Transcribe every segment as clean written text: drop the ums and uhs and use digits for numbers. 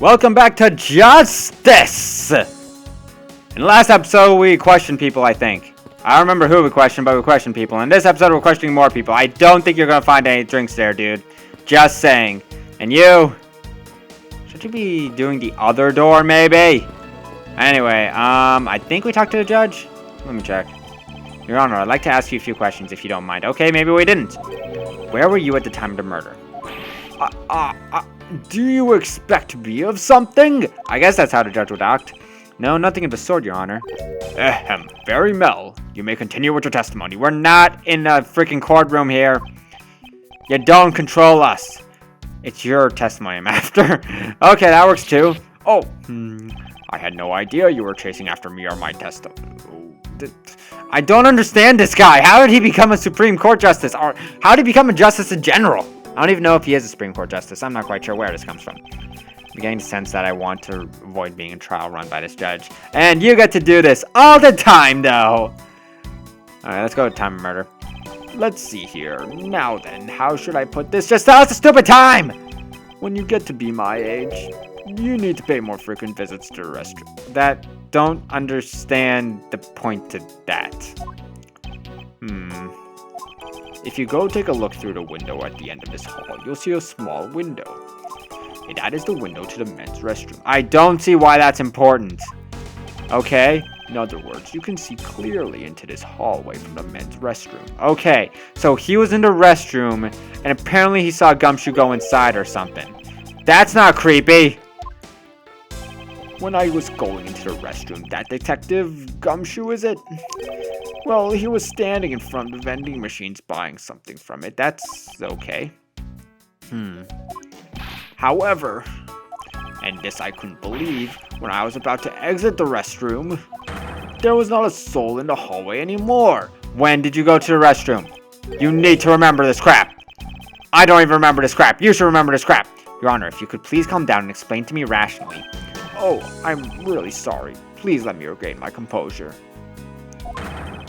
Welcome back to Justice! In the last episode, we questioned people, I think. I don't remember who we questioned, but we questioned people. In this episode, we're questioning more people. I don't think you're gonna find any drinks there, dude. Just saying. And you? Should you be doing the other door, maybe? Anyway, I think we talked to the judge. Let me check. Your Honor, I'd like to ask you a few questions, if you don't mind. Okay, maybe we didn't. Where were you at the time of the murder? Do you expect me of something? I guess that's how the judge would act. No, nothing of the sort, Your Honor. Very well. You may continue with your testimony. We're not in a freaking courtroom here. You don't control us. It's your testimony I'm after. Okay, that works too. Oh, I had no idea you were chasing after me or my testimony. I don't understand this guy. How did he become a Supreme Court Justice? Or how did he become a Justice in general? I don't even know if he is a Supreme Court Justice. I'm not quite sure where this comes from. I'm getting the sense that I want to avoid being a trial run by this judge. And you get to do this all the time, though. Alright, let's go to time of murder. Let's see here. Now then, how should I put this? Just tell us the stupid time! When you get to be my age, you need to pay more frequent visits to the restroom. That don't understand the point to that. If you go take a look through the window at the end of this hall, you'll see a small window. And that is the window to the men's restroom. I don't see why that's important. Okay? In other words, you can see clearly into this hallway from the men's restroom. Okay, so he was in the restroom, and apparently he saw Gumshoe go inside or something. That's not creepy. When I was going into the restroom, that detective, Gumshoe, is it? Well, he was standing in front of the vending machines buying something from it. That's okay. However, and this I couldn't believe, when I was about to exit the restroom, there was not a soul in the hallway anymore. When did you go to the restroom? You need to remember this crap. I don't even remember this crap. You should remember this crap. Your Honor, if you could please calm down and explain to me rationally. Oh, I'm really sorry. Please let me regain my composure.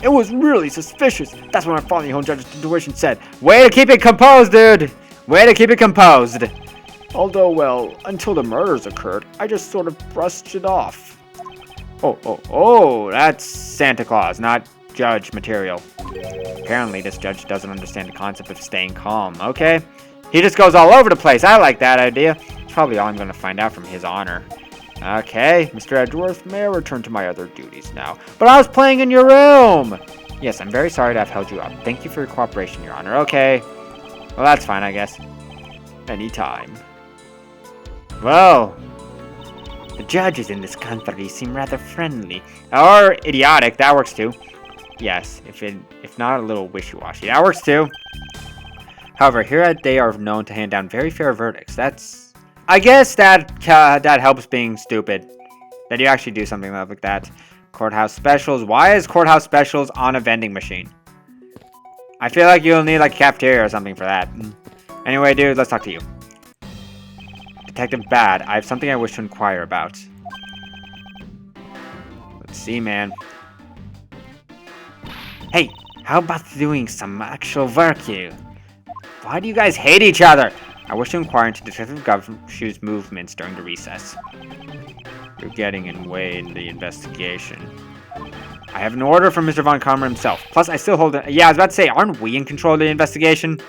It was really suspicious. That's what my father home judge's intuition said. Way to keep it composed, dude. Way to keep it composed. Although, well, until the murders occurred, I just sort of brushed it off. Oh, that's Santa Claus, not judge material. Apparently, this judge doesn't understand the concept of staying calm, okay? He just goes all over the place. I like that idea. It's probably all I'm going to find out from His Honor. Okay, Mr. Edgeworth, may I return to my other duties now? But I was playing in your room! Yes, I'm very sorry to have held you up. Thank you for your cooperation, Your Honor. Okay. Well, that's fine, I guess. Anytime. Well, the judges in this country seem rather friendly. Or idiotic, that works too. Yes, if not a little wishy-washy, that works too. However, here they are known to hand down very fair verdicts. I guess that helps being stupid. That you actually do something like that. Courthouse specials. Why is courthouse specials on a vending machine? I feel like you'll need like a cafeteria or something for that. Anyway, dude, let's talk to you. Detective Bad, I have something I wish to inquire about. Let's see, man. Hey, how about doing some actual work here? Why do you guys hate each other? I wish to inquire into Detective Gumshoe's movements during the recess. You're getting in way in the investigation. I have an order from Mr. Von Karma himself. Plus, I still hold it. Yeah, I was about to say, aren't we in control of the investigation?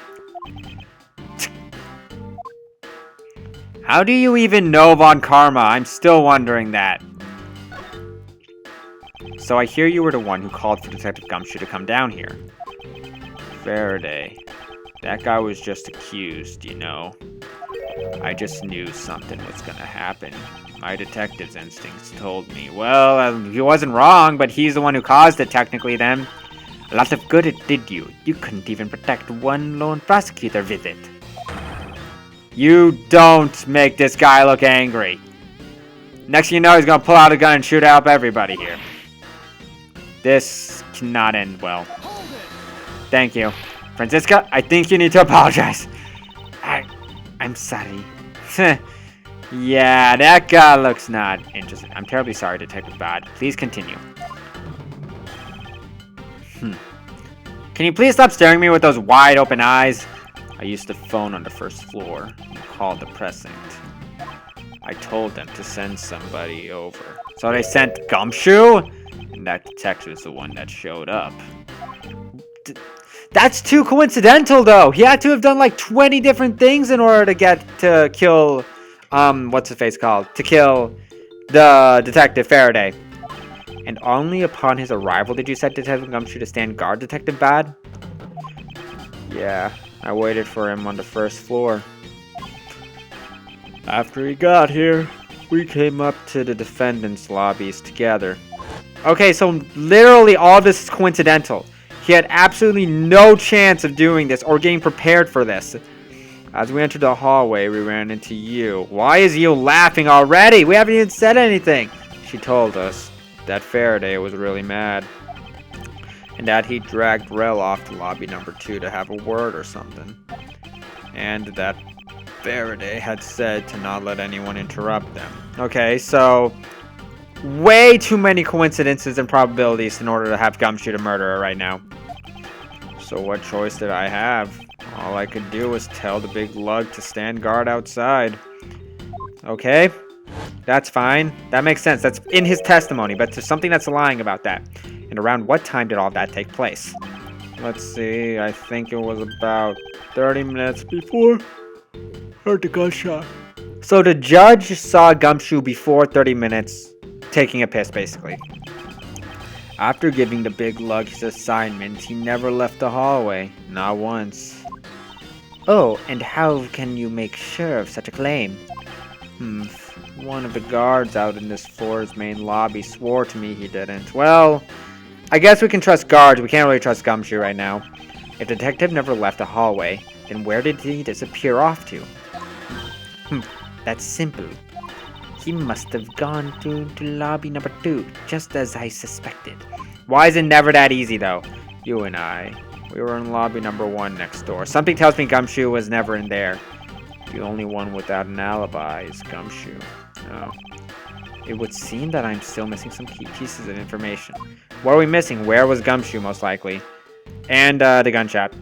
How do you even know Von Karma? I'm still wondering that. So I hear you were the one who called for Detective Gumshoe to come down here. Faraday. That guy was just accused, you know. I just knew something was gonna happen. My detective's instincts told me. Well, he wasn't wrong, but he's the one who caused it, technically, then. A lot of good it did you. You couldn't even protect one lone prosecutor visit. You don't make this guy look angry. Next thing you know, he's gonna pull out a gun and shoot up everybody here. This cannot end well. Thank you. Francisca, I think you need to apologize. I'm sorry. Yeah, that guy looks not interested. I'm terribly sorry, Detective Bad. Please continue. Can you please stop staring at me with those wide open eyes? I used the phone on the first floor and called the precinct. I told them to send somebody over. So they sent Gumshoe? And that detective is the one that showed up. That's too coincidental, though. He had to have done like 20 different things in order to kill, what's his face called? To kill the Detective Faraday. And only upon his arrival did you set Detective Gumshoe to stand guard, Detective Bad? Yeah, I waited for him on the first floor. After he got here, we came up to the defendant's lobbies together. Okay, so literally all this is coincidental. He had absolutely no chance of doing this or getting prepared for this. As we entered the hallway, we ran into you. Why is you laughing already? We haven't even said anything. She told us that Faraday was really mad. And that he dragged Rel off to lobby number 2 to have a word or something. And that Faraday had said to not let anyone interrupt them. Okay, so way too many coincidences and probabilities in order to have Gumshoe to murder her right now. So what choice did I have? All I could do was tell the big lug to stand guard outside. Okay, that's fine. That makes sense. That's in his testimony, but there's something that's lying about that. And around what time did all that take place? Let's see, I think it was about 30 minutes before heard the gunshot. So the judge saw Gumshoe before 30 minutes taking a piss, basically. After giving the big lug his assignment, he never left the hallway. Not once. Oh, and how can you make sure of such a claim? One of the guards out in this floor's main lobby swore to me he didn't. Well, I guess we can trust guards. We can't really trust Gumshoe right now. If the detective never left the hallway, then where did he disappear off to? That's simple. He must have gone to lobby number 2, just as I suspected. Why is it never that easy, though? You and I, we were in lobby number 1 next door. Something tells me Gumshoe was never in there. The only one without an alibi is Gumshoe. Oh. It would seem that I'm still missing some key pieces of information. What are we missing? Where was Gumshoe, most likely? And, the gunshot.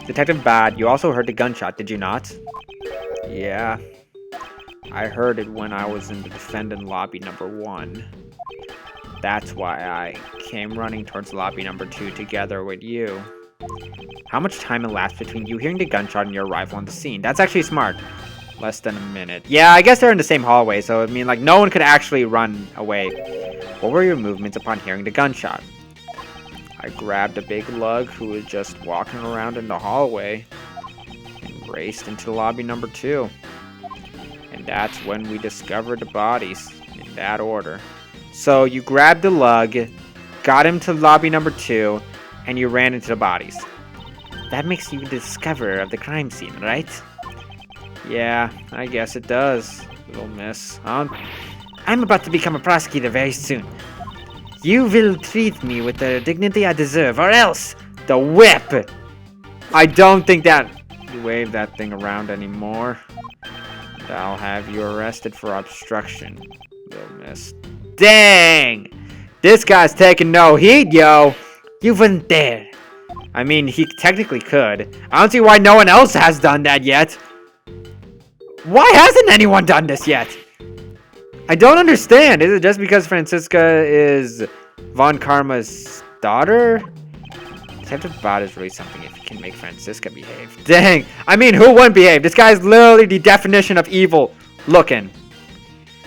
Detective Bad, you also heard the gunshot, did you not? Yeah. I heard it when I was in the defendant lobby number 1. That's why I came running towards lobby number 2 together with you. How much time elapsed between you hearing the gunshot and your arrival on the scene? That's actually smart. Less than a minute. Yeah, I guess they're in the same hallway, so I mean, like, no one could actually run away. What were your movements upon hearing the gunshot? I grabbed a big lug who was just walking around in the hallway and raced into lobby number 2. And that's when we discovered the bodies, in that order. So you grabbed the lug, got him to lobby number 2, and you ran into the bodies. That makes you the discoverer of the crime scene, right? Yeah, I guess it does, little miss. I'm about to become a prosecutor very soon. You will treat me with the dignity I deserve, or else the whip! I don't think that... Wave that thing around anymore. And I'll have you arrested for obstruction, little miss. Dang! This guy's taking no heed, yo! You wouldn't dare. I mean, he technically could. I don't see why no one else has done that yet. Why hasn't anyone done this yet? I don't understand. Is it just because Francisca is Von Karma's daughter? Detective Bot is really something if he can make Francisca behave. Dang. I mean, who wouldn't behave? This guy's literally the definition of evil looking.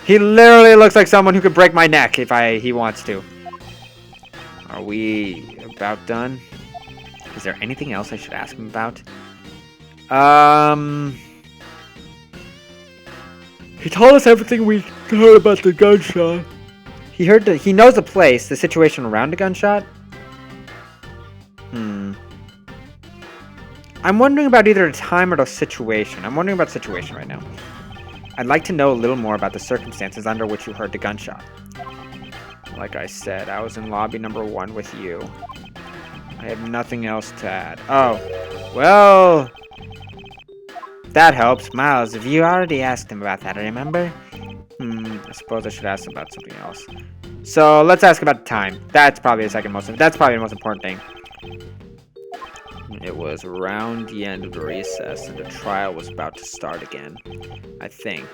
He literally looks like someone who could break my neck if he wants to. Are we about done? Is there anything else I should ask him about? He told us everything we heard about the gunshot. He knows the place, the situation around the gunshot? I'm wondering about either the time or the situation. I'm wondering about the situation right now. I'd like to know a little more about the circumstances under which you heard the gunshot. Like I said, I was in lobby number 1 with you. I have nothing else to add. Oh, well... That helps. Miles, have you already asked him about that, remember? I suppose I should ask him about something else. So, let's ask about the time. That's probably the most important thing. It was around the end of the recess, and the trial was about to start again. I think.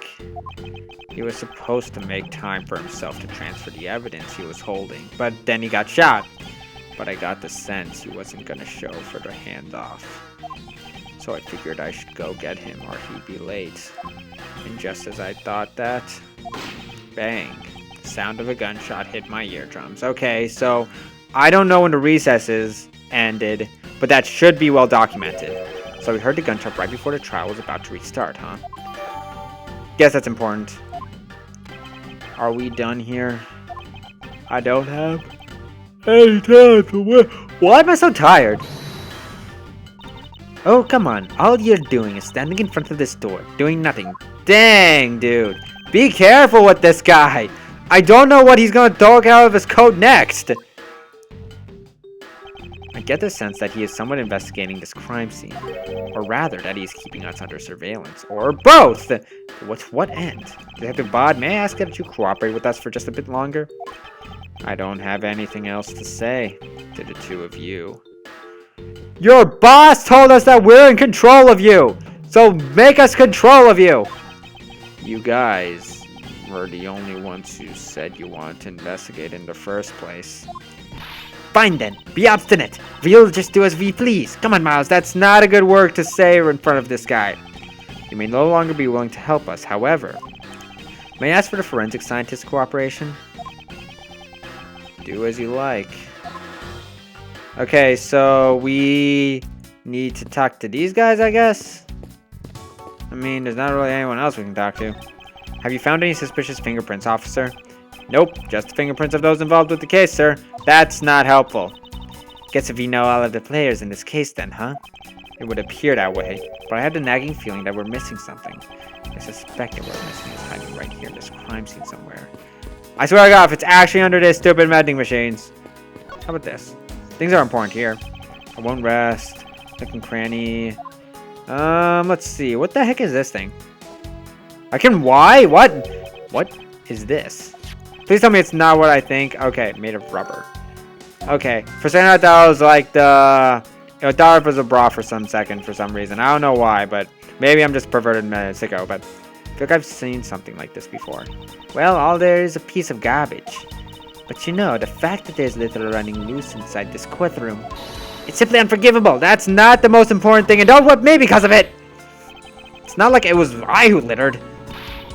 He was supposed to make time for himself to transfer the evidence he was holding, but then he got shot. But I got the sense he wasn't gonna show for the handoff. So I figured I should go get him or he'd be late. And just as I thought that, bang. The sound of a gunshot hit my eardrums. Okay, so I don't know when the recesses ended, but that should be well documented. So we heard the gunshot right before the trial was about to restart, huh? Guess that's important. Are we done here? I don't have any time to wait. Why am I so tired? Oh, come on. All you're doing is standing in front of this door, doing nothing. Dang, dude. Be careful with this guy. I don't know what he's gonna talk out of his coat next. I get the sense that he is somewhat investigating this crime scene. Or rather, that he is keeping us under surveillance. Or both! With what end? Detective Bod, may I ask that you cooperate with us for just a bit longer? I don't have anything else to say to the two of you. Your boss told us that we're in control of you! So make us control of you! You guys were the only ones who said you wanted to investigate in the first place. Fine then, be obstinate. We'll just do as we please. Come on, Miles, that's not a good word to say in front of this guy. You may no longer be willing to help us, however. May I ask for the forensic scientist's cooperation? Do as you like. Okay, so we need to talk to these guys, I guess? I mean, there's not really anyone else we can talk to. Have you found any suspicious fingerprints, officer? Nope, just the fingerprints of those involved with the case, sir. That's not helpful. Guess if you know all of the players in this case then, huh? It would appear that way, but I have the nagging feeling that we're missing something. I suspect that we're missing is hiding right here in this crime scene somewhere. I swear to God, if it's actually under this stupid vending machines. How about this? Things are important here. I won't rest. Looking cranny. Let's see. What the heck is this thing? I can why? What? What is this? Please tell me it's not what I think. Okay, made of rubber. Okay, for a second I thought it was like the... I thought it was a bra for some second for some reason. I don't know why, but maybe I'm just perverted sicko, but I feel like I've seen something like this before. Well, all there is a piece of garbage. But you know, the fact that there's litter running loose inside this courtroom, it's simply unforgivable. That's not the most important thing, and don't whip me because of it! It's not like it was I who littered.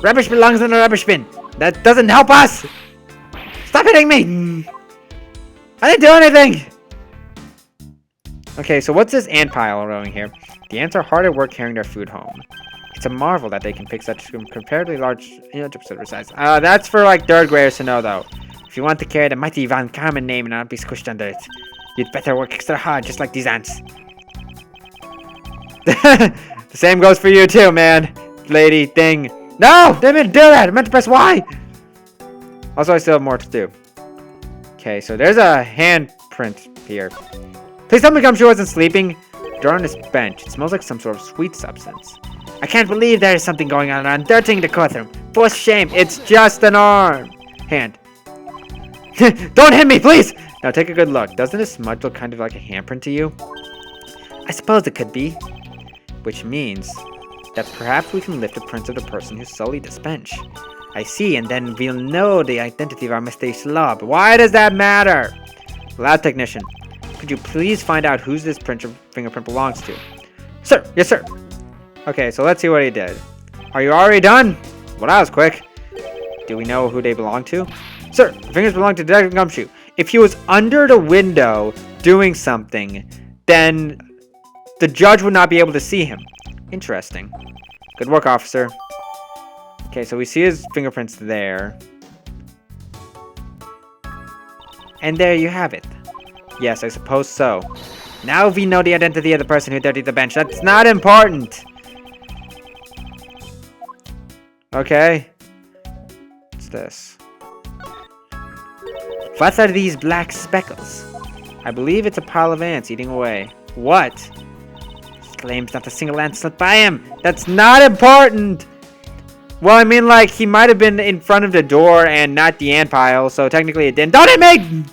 Rubbish belongs in a rubbish bin. That doesn't help us! Stop hitting me! I didn't do anything! Okay, so what's this ant pile going here? The ants are hard at work carrying their food home. It's a marvel that they can pick such comparatively large size. That's for like third graders to know though. If you want to carry the mighty Von Karman name and not be squished under it, you'd better work extra hard just like these ants. The same goes for you too, man. Lady thing. No! Didn't mean to do that! I meant to press Y! Also, I still have more to do. Okay, so there's a handprint here. Please tell me Gumshoe wasn't sleeping. Drawn on this bench. It smells like some sort of sweet substance. I can't believe there is something going on around dirtying the courtroom. For shame, it's just an arm. Hand. Don't hit me, please! Now take a good look. Doesn't this smudge look kind of like a handprint to you? I suppose it could be. Which means that perhaps we can lift the prints of the person who sullied this bench. I see, and then we'll know the identity of our mistake slob. Why does that matter? Lab technician, could you please find out whose this fingerprint belongs to? Sir, yes sir. Okay, so let's see what he did. Are you already done? Well, that was quick. Do we know who they belong to? Sir, the fingers belong to Detective Gumshoe. If he was under the window doing something, then the judge would not be able to see him. Interesting. Good work, officer. Okay, so we see his fingerprints there. And there you have it. Yes, I suppose so. Now we know the identity of the person who dirtied the bench. That's not important. Okay. What's this? What are these black speckles? I believe it's a pile of ants eating away. What? He claims not a single ant slipped by him. That's not important! Well, I mean, like, he might have been in front of the door and not the ant pile, so technically it didn't. Don't hit me!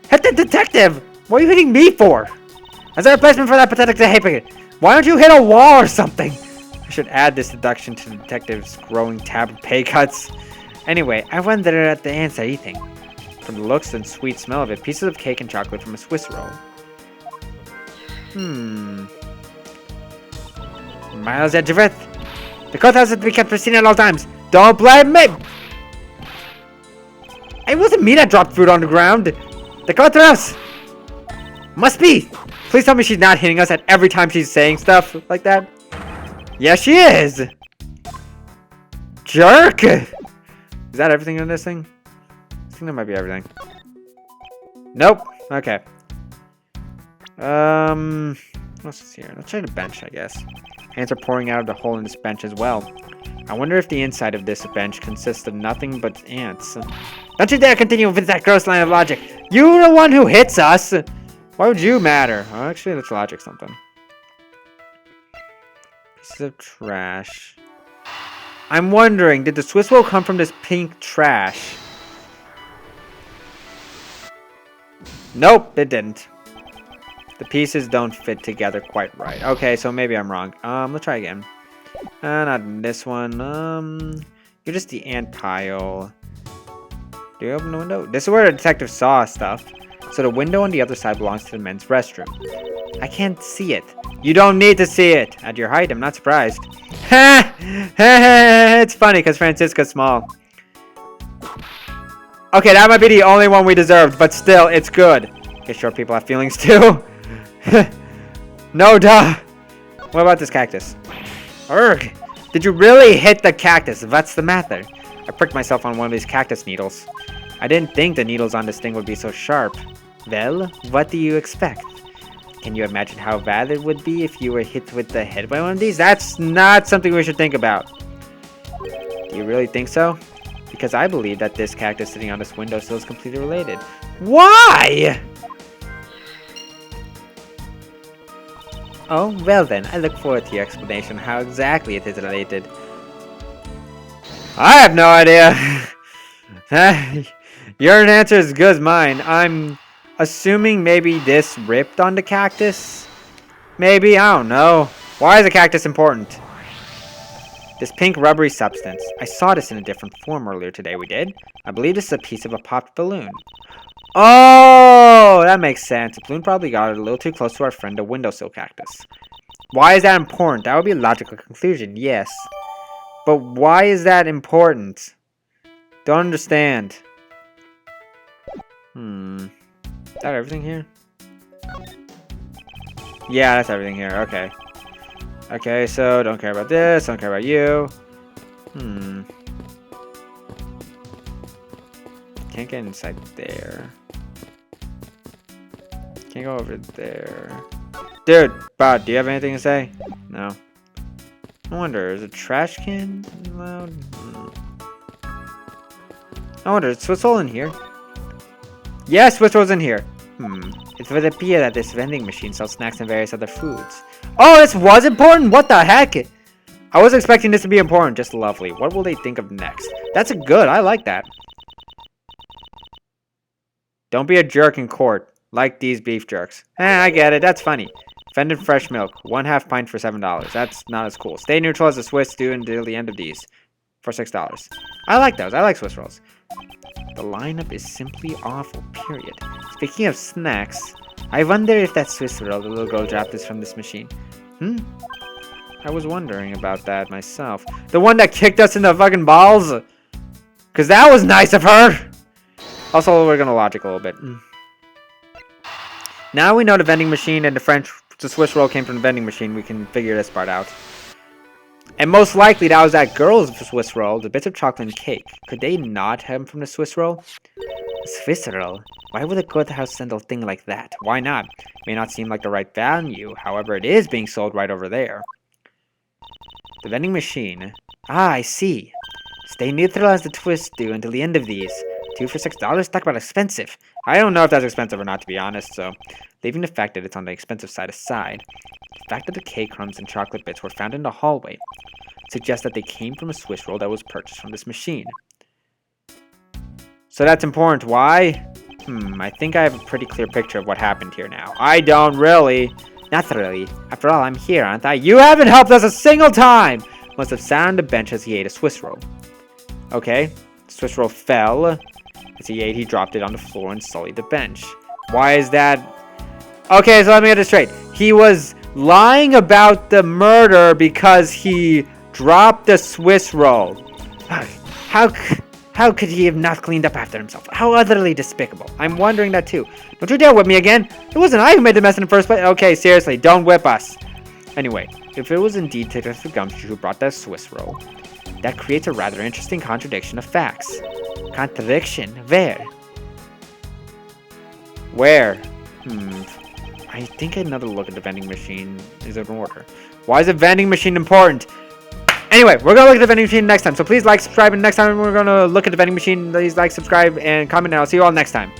Hit the detective! What are you hitting me for? As a replacement for that pathetic behavior, why don't you hit a wall or something? I should add this deduction to the detective's growing tab of pay cuts. Anyway, I wonder at the ants are eating. From the looks and sweet smell of it, pieces of cake and chocolate from a Swiss roll. Miles Edgeworth. The courthouse has to be kept pristine at all times. Don't blame me! It wasn't me that dropped food on the ground. The courthouse! Must be! Please tell me she's not hitting us at every time she's saying stuff like that. Yeah, she is! Jerk! Is that everything in this thing? I think that might be everything. Nope. Okay. What's here? Let's try the bench, I guess. Ants are pouring out of the hole in this bench as well. I wonder if the inside of this bench consists of nothing but ants. Don't you dare continue with that gross line of logic! You're the one who hits us! Why would you matter? Oh, actually, let's logic something. Pieces of trash. I'm wondering, did the Swiss roll come from this pink trash? Nope, it didn't. The pieces don't fit together quite right. Okay, so maybe I'm wrong. Let's try again. Not this one. You're just the ant pile. Do you open the window? This is where the detective saw stuff. So the window on the other side belongs to the men's restroom. I can't see it. You don't need to see it. At your height, I'm not surprised. Ha! It's funny because Francisca's small. Okay, that might be the only one we deserved, but still, it's good. Guess short people have feelings too. No, duh. What about this cactus? Urgh. Did you really hit the cactus? What's the matter? I pricked myself on one of these cactus needles. I didn't think the needles on this thing would be so sharp. Well, what do you expect? Can you imagine how bad it would be if you were hit with the head by one of these? That's not something we should think about. Do you really think so? Because I believe that this cactus sitting on this windowsill is completely related. Why? Oh, well then, I look forward to your explanation how exactly it is related. I have no idea. Your answer is as good as mine. I'm assuming maybe this ripped on the cactus? Maybe, I don't know. Why is a cactus important? This pink rubbery substance. I saw this in a different form earlier today, we did. I believe this is a piece of a popped balloon. Oh, that makes sense. The balloon probably got it a little too close to our friend, the windowsill cactus. Why is that important? That would be a logical conclusion, yes. But why is that important? Don't understand. Is that everything here? Yeah, that's everything here. Okay. Okay, so don't care about this. Don't care about you. Can't get inside there. Can't go over there. Dude, Bod, do you have anything to say? No. I wonder, is a trash can allowed? I wonder, is Swiss roll in here? Yes, Swiss roll's in here. It would appear that this vending machine sells snacks and various other foods. Oh, this was important? What the heck? I was expecting this to be important. Just lovely. What will they think of next? That's a good. I like that. Don't be a jerk in court. Like these beef jerks. I get it. That's funny. Fended fresh milk. 1/2 pint for $7. That's not as cool. Stay neutral as the Swiss do until the end of these. For $6. I like those. I like Swiss rolls. The lineup is simply awful, period. Speaking of snacks, I wonder if that Swiss roll the little girl dropped is from this machine. I was wondering about that myself. The one that kicked us in the fucking balls? Because that was nice of her! Also, we're gonna logic a little bit. Now we know the vending machine and the Swiss roll came from the vending machine, we can figure this part out. And most likely that was that girl's Swiss roll, the bits of chocolate and cake. Could they not have them from the Swiss roll? Swiss roll? Why would a courthouse send a thing like that? Why not? May not seem like the right value, however it is being sold right over there. The vending machine. Ah, I see. Stay neutral as the Twists do until the end of these. 2 for $6? Talk about expensive. I don't know if that's expensive or not, to be honest, so leaving the fact that it's on the expensive side aside, the fact that the cake crumbs and chocolate bits were found in the hallway suggests that they came from a Swiss roll that was purchased from this machine. So that's important. Why? I think I have a pretty clear picture of what happened here now. I don't really. Not really. After all, I'm here, aren't I? You haven't helped us a single time! Must have sat on the bench as he ate a Swiss roll. Okay. Swiss roll fell. As he ate, he dropped it on the floor and sullied the bench. Why is that? Okay, so let me get this straight. He was lying about the murder because he dropped the Swiss roll. How could he have not cleaned up after himself? How utterly despicable. I'm wondering that too. Don't you dare whip me again. It wasn't I who made the mess in the first place. Okay, seriously, don't whip us. Anyway, if it was indeed Detective Gumshoe who brought that Swiss roll, that creates a rather interesting contradiction of facts. Contradiction? Where? Where? I think another look at the vending machine is in order. Why is a vending machine important? Anyway, we're going to look at the vending machine next time. So please like, subscribe, and next time we're going to look at the vending machine. Please like, subscribe, and comment, and I'll see you all next time.